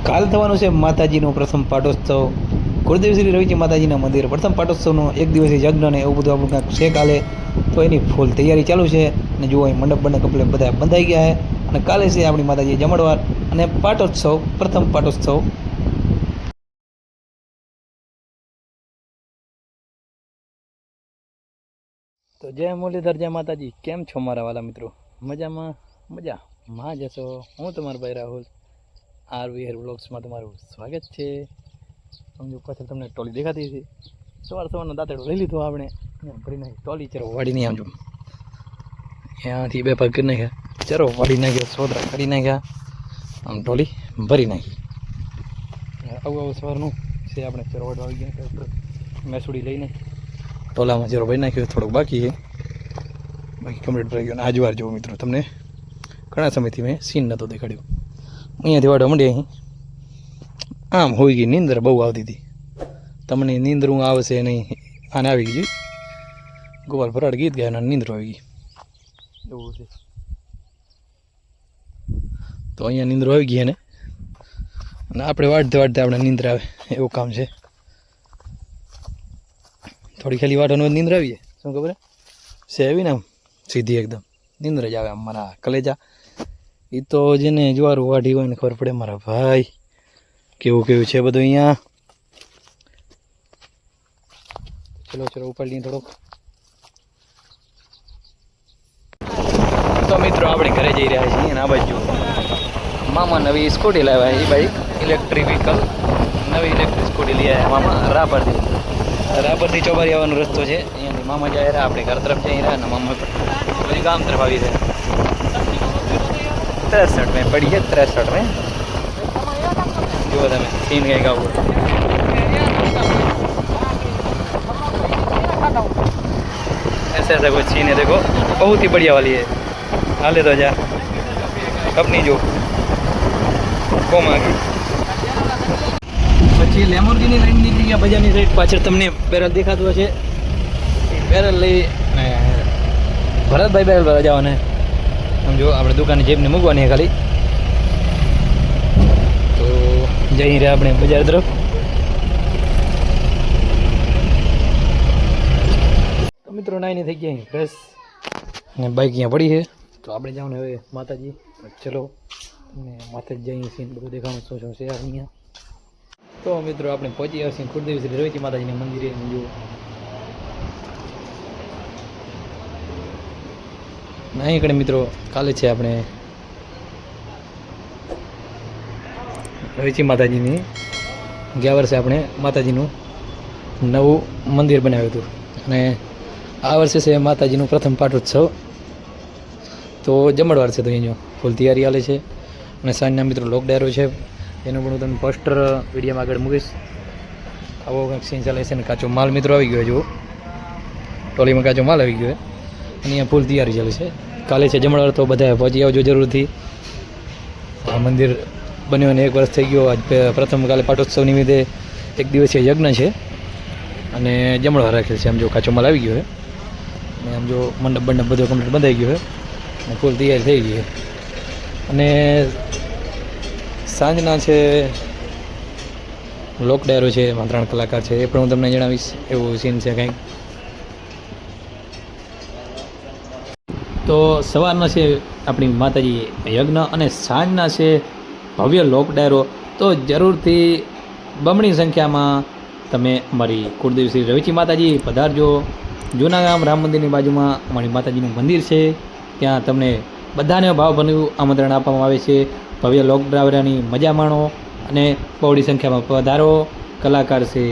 કાલ થવાનું છે માતાજીનો પ્રથમ પાટોત્સવ, ગુરુદેવ શ્રી રવિજી માતાજીના મંદિર પ્રથમ પાટોત્સવનો એક દિવસીય યજ્ઞ ને એવું બધું આપણું કાંઈક છે કાલે. તો એની ફૂલ તૈયારી ચાલુ છે અને જુઓ અહીં મંડપ કપલે બધા બંધાઈ ગયા છે અને કાલે છે આપણી માતાજી જમણવાર અને પાટોત્સવ, પ્રથમ પાટોત્સવ. તો જય મુરલીધર, જય માતાજી. કેમ છો મારા વાલા મિત્રો? મજામાં? મજામાં જશો. હું તમારો ભાઈ રાહુલ, RVR વ્લોગ્સમાં તમારું સ્વાગત છે. સમજો પાછળ તમને ટોલી દેખાતી હતી. સવારનો દાંતેડો લઈ લીધો આપણે, ભરી નાખી ટોલી. ચરો વાડી નહીં, આવજો ત્યાંથી બે ભાગ કરી નાખ્યા, ચરો વાડી નાખ્યા, સોદરા કરી નાખ્યા, આમ ટોલી ભરી નાખી. આવું સવારનું છે આપણે. ચરો વાડવા આવી ગયા, ટ્રેક્ટર મેસુડી લઈને ટોલામાં ચરો ભરી નાખ્યો. થોડોક બાકી છે, બાકી કમ્પ્લીટ ભરી ગયો. અને આજવાર જુઓ મિત્રો, તમને ઘણા સમયથી મેં સીન નહોતો દેખાડ્યો. અહીંયાથી વાડવા માંડે, અહીં આમ હોઈ ગઈ. નીંદર બહુ આવતી હતી. તમને નીંદરું આવશે નહીં, આને આવી ગઈ. ગોપાલ ભરાડ ગીત ગયા અને નીંદરો આવી ગઈ, એવું છે. તો અહીંયા નીંદરો આવી ગઈ એને, અને આપણે વાળતે આપણે નીંદર આવે એવું કામ છે. થોડી ખાલી વાટવાનો નીંદર આવી જાય, શું ખબર છે એવી ને, આમ સીધી એકદમ નીંદર જ આવે આમ મારા કલેજા. એ તો જેને જુવારું વાઢી હોય ને ખબર પડે મારા ભાઈ, કેવું કેવું છે બધું અહીંયા. ચલો ઉપાડી લઈએ થોડોક. તો મિત્રો આપણે ઘરે જઈ રહ્યા છીએ અને આ બાજુ મામા નવી સ્કૂટી લાવ્યા. એ બાઈક ઇલેક્ટ્રિક વ્હીકલ, નવી ઇલેક્ટ્રિક સ્કૂટી લઈ આવ્યા મામા. રાપરથી ચોબારી આવવાનો રસ્તો છે. અહીંયાથી મામા જાય રહ્યા, આપણે ઘર તરફ જઈ રહ્યા અને મામા પછી ગામ તરફ આવી રહ્યા. 63 में पड़ी है, 63 में जो था मैं सीन गए का वो ऐसा ऐसा कुछ सीन है. देखो बहुत ही बढ़िया वाली है. हाले तो जा अपनी जो કોમ આગળ પછી લેમોર્ગીની લાઈન નીકળી ગયા બજારની સાઈડ. પાછળ તમને બેરલ દેખાતું હશે, એ બેરલ લઈ ભરતભાઈ બેરલ પર જવાને. સમજો આપણે દુકાને જેબને મૂકવાની ખાલી. તો જઈ રહ્યા આપણે બજાર તરફ. તો મિત્રો નાઈની થઈ ગયા ફ્રેશ અને બાઈક અહીંયા પડી છે. તો આપણે જવાનું હવે માતાજી. ચલો તમને માતાજી જઈએ છીએ, બધું દેખાવાનું શું શું છે અહીંયા. તો મિત્રો આપણે પહોંચી ગયા છીએ ગુરુદેવ શ્રી રવિજી માતાજીના મંદિરે. જો અહીં કડે મિત્રો કાલે છે આપણે રવિજી માતાજીની. ગયા વર્ષે આપણે માતાજીનું નવું મંદિર બનાવ્યું હતું અને આ વર્ષે છે માતાજીનું પ્રથમ પાટોત્સવ. તો જમણવાર છે, તો અહીંયા ફૂલ તૈયારી ચાલે છે. અને સાંજના મિત્રો લોક ડાયરો છે, એનું પણ હું તમને પોસ્ટર વિડીયોમાં આગળ મૂકીશ. આવો કંઈક સીન ચાલે છે. અને કાચો માલ મિત્રો આવી ગયો, જુઓ ટોલીમાં કાચો માલ આવી ગયો અને અહીંયા ફૂલ તૈયારી ચાલે છે. કાલે છે જમણવાર, તો બધા પહોંચી આવજો જરૂરથી. આ મંદિર બન્યો અને 1 વર્ષ થઈ ગયો. આજ પ્રથમ કાલે પાટોત્સવ નિમિત્તે એક દિવસીય યજ્ઞ છે અને જમણવાર રાખેલ છે. આમ જો કાચો માલ આવી ગયો છે અને આમ જો મંડપ બધો કમ્પ્લીટ બંધાઈ ગયો છે અને ફૂલ તૈયારી થઈ ગઈ છે. અને સાંજના છે લોક ડાયરો છે, એમાં 3 કલાકાર છે, એ પણ હું તમને જણાવીશ. એવું સીન છે કંઈક. તો સવારના છે આપણી માતાજી યજ્ઞ અને સાંજના છે ભવ્ય લોક ડાયરો. તો જરૂરથી બમણી સંખ્યામાં તમે અમારી કુળદેવ શ્રી રવિજી માતાજી પધારજો. જૂના ગામ રામ મંદિરની બાજુમાં અમારી માતાજીનું મંદિર છે. ત્યાં તમને બધાને ભાવભર્યું આમંત્રણ આપવામાં આવે છે. ભવ્ય લોક ડાયરાની મજા માણો અને બહોળી સંખ્યામાં પધારો. કલાકાર છે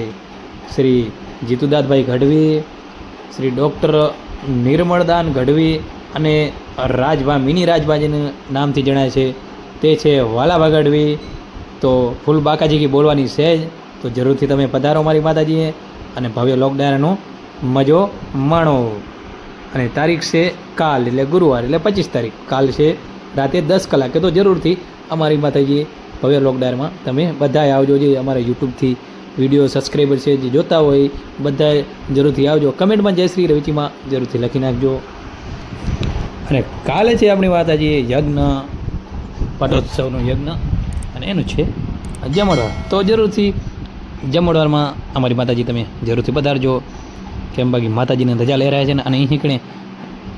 શ્રી જીતુદાસભાઈ ગઢવી, શ્રી ડૉક્ટર નિર્મળદાન ગઢવી અને મિની રાજબાજીના નામથી જણાય છે તે છે વાલાભા ગઢવી. તો ફૂલ બાકાજી કી બોલવાની છે જ. તો જરૂરથી તમે પધારો મારી માતાજીએ અને ભવ્ય લોક ડાયરાનો મજો માણો. અને તારીખ છે કાલ, એટલે ગુરુવાર, એટલે 25 તારીખ. કાલ છે રાતે 10 કલાકે. તો જરૂરથી અમારી માતાજી ભવ્ય લોક ડાયરામાં તમે બધાએ આવજો. જે અમારા યુટ્યુબથી વિડીયો સબસ્ક્રાઈબર છે જે જોતા હોય બધાએ જરૂરથી આવજો. કમેન્ટમાં જય શ્રી રવિજીમાં જરૂરથી લખી નાખજો. અને કાલે છે આપણી માતાજી યજ્ઞ, પાટોત્સવનો યજ્ઞ અને એનું છે જમણવાર. તો જરૂરથી જમણવારમાં અમારી માતાજી તમે જરૂરથી પધારજો. કેમ બાકી માતાજીને ધજા લહેરાય છે ને અને અહીં નીકળે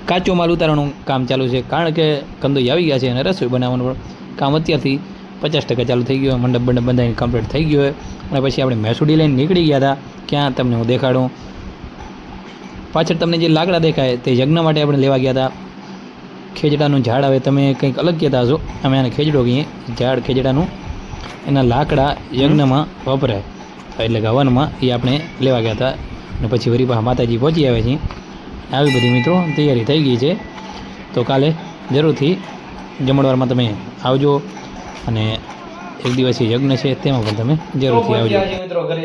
કાચો માલ ઉતારવાનું કામ ચાલુ છે, કારણ કે કંદોઈ આવી ગયા છે અને રસોઈ બનાવવાનું કામ અત્યારથી 50% ચાલુ થઈ ગયું હોય. મંડપ બંધાઈને કમ્પ્લીટ થઈ ગયો હોય અને પછી આપણે મેસુડી લઈને નીકળી ગયા હતા. ક્યાં તમને હું દેખાડું, પાછળ તમને જે લાકડા દેખાય તે યજ્ઞ માટે આપણે લેવા ગયા હતા. ખેજડાનું ઝાડ આવે, તમે કંઈક અલગ કહેતા હશો, અમે આને ખેજડો કહીએ. ઝાડ ખેજડાનું, એના લાકડા યજ્ઞમાં વપરાય એટલે કે હવનમાં એ આપણે લેવા ગયા હતા. અને પછી વરી પાછા માતાજી પહોંચી આવે છે. આવી બધી મિત્રો તૈયારી થઈ ગઈ છે. તો કાલે જરૂરથી જમણવારમાં તમે આવજો અને એક દિવસીય યજ્ઞ છે તેમાં પણ તમે જરૂરથી આવજો. મિત્રો ઘરે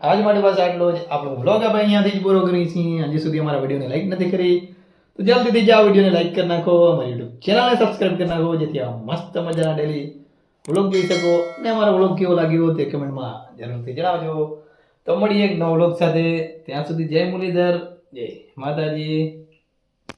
આજ મારી પાસે આટલો જ. આપણો વ્લોગ આપણે અહીંયાથી જ પૂરો કરીએ છીએ. હજી સુધી અમારા વિડીયોને લાઈક નથી કરી તો જલ્દીથી જાઓ, વિડીયોને લાઈક કરી નાખો, અમારી યુટ્યુબ ચેનલને સબસ્ક્રાઈબ કરી નાખો, જેથી આ મસ્ત મજાના ડેલી વ્લોગ જોઈ શકો. અને અમારો વ્લોગ કેવો લાગ્યો તે કમેન્ટમાં જરૂરથી જણાવજો. તો મળીએ એક નવો વ્લોગ સાથે. ત્યાં સુધી જય મુરલીધર, જય માતાજી.